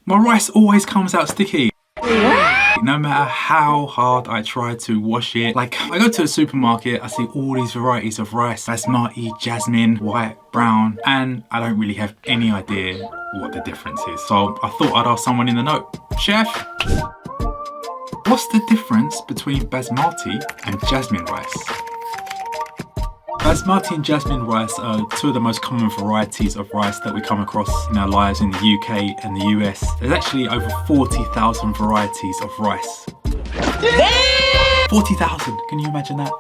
My rice always comes out sticky. No matter how hard I try to wash it. Like, I go to a supermarket, I see all these varieties of rice. Basmati, Jasmine, white, brown, and I don't really have any idea what the difference is. So I thought I'd ask someone in the know. Chef, what's the difference between Basmati and Jasmine rice? Basmati and Jasmine rice are two of the most common varieties of rice that we come across in our lives in the UK and the US. There's actually over 40,000 varieties of rice. 40,000, can you imagine that?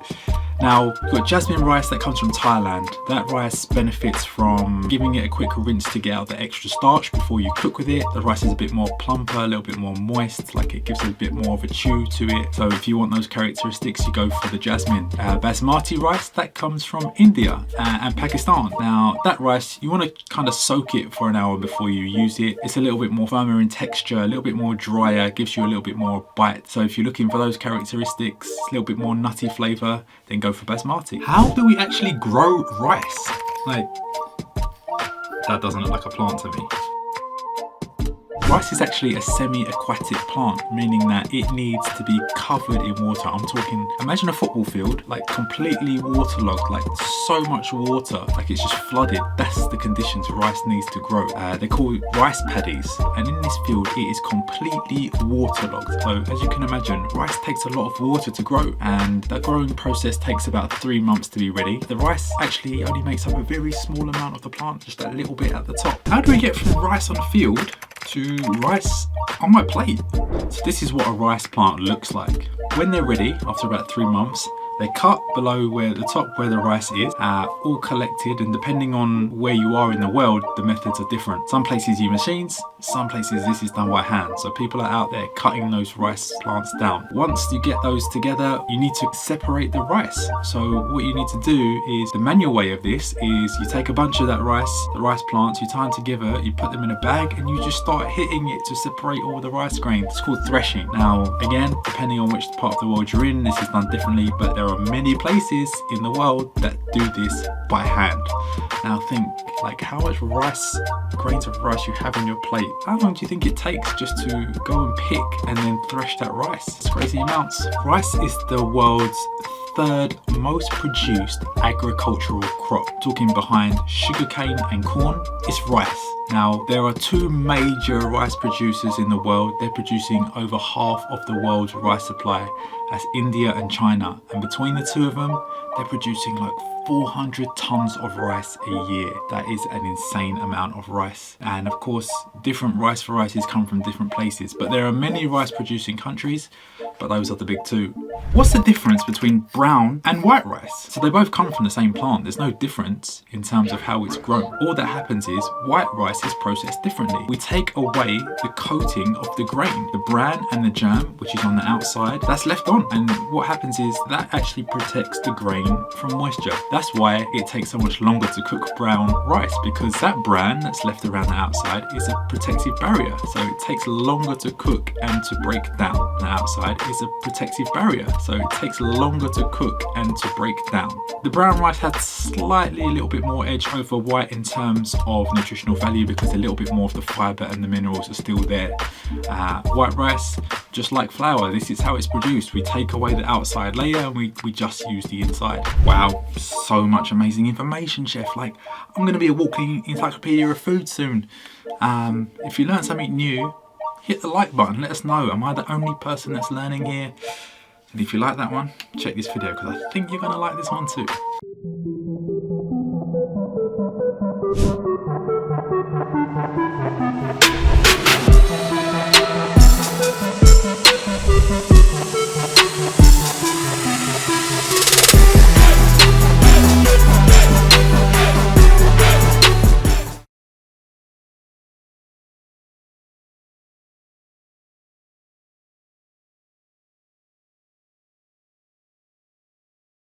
Now, you've got Jasmine rice that comes from Thailand. That rice benefits from giving it a quick rinse to get out the extra starch before you cook with it. The rice is a bit more plumper, a little bit more moist, like it gives it a bit more of a chew to it. So if you want those characteristics, you go for the Jasmine. Basmati rice, that comes from India and Pakistan. Now, that rice, you want to kind of soak it for an hour before you use it. It's a little bit more firmer in texture, a little bit more drier, gives you a little bit more bite. So if you're looking for those characteristics, a little bit more nutty flavour, then go for Basmati. How do we actually grow rice? Like, that doesn't look like a plant to me. Rice is actually a semi-aquatic plant, meaning that it needs to be covered in water. I'm talking, imagine a football field, like completely waterlogged, like so much water, like it's just flooded. That's the conditions rice needs to grow. They're called rice paddies, and in this field, it is completely waterlogged. So as you can imagine, rice takes a lot of water to grow, and that growing process takes about 3 months to be ready. The rice actually only makes up a very small amount of the plant, just a little bit at the top. How do we get from rice on a field to rice on my plate? So this is what a rice plant looks like. When they're ready, after about 3 months, they're cut below where the top where the rice is, all collected, and depending on where you are in the world, the methods are different. Some places use machines, some places this is done by hand. So people are out there cutting those rice plants down. Once you get those together, you need to separate the rice. So what you need to do is, the manual way of this is you take a bunch of that rice, the rice plants, you tie them together, you put them in a bag, and you just start hitting it to separate all the rice grains. It's called threshing. Now, again, depending on which part of the world you're in, this is done differently, but there are many places in the world that do this by hand. Now think, like, how much rice, grains of rice you have on your plate. How long do you think it takes just to go and pick and then thresh that rice? It's crazy amounts. Rice is the world's third most produced agricultural crop. Talking behind sugarcane and corn, it's rice. Now, there are two major rice producers in the world. They're producing over half of the world's rice supply. That's India and China. And between the two of them, they're producing like 400 tons of rice a year. That is an insane amount of rice. And of course, different rice varieties come from different places, but there are many rice producing countries, but those are the big two. What's the difference between brown and white rice? So they both come from the same plant. There's no difference in terms of how it's grown. All that happens is white rice is processed differently. We take away the coating of the grain. The bran and the germ, which is on the outside, that's left on. And what happens is that actually protects the grain from moisture. That's why it takes so much longer to cook brown rice, because that bran that's left around the outside is a protective barrier. So it takes longer to cook and to break down. The outside is a protective barrier. So it takes longer to cook and to break down. The brown rice had slightly a little bit more edge over white in terms of nutritional value, because a little bit more of the fibre and the minerals are still there. White rice, just like flour, this is how it's produced. We take away the outside layer and we just use the inside. Wow, so much amazing information, chef. Like, I'm going to be a walking encyclopedia of food soon. If you learned something new, hit the like button, let us know. Am I the only person that's learning here? And if you like that one, check this video, because I think you're going to like this one too.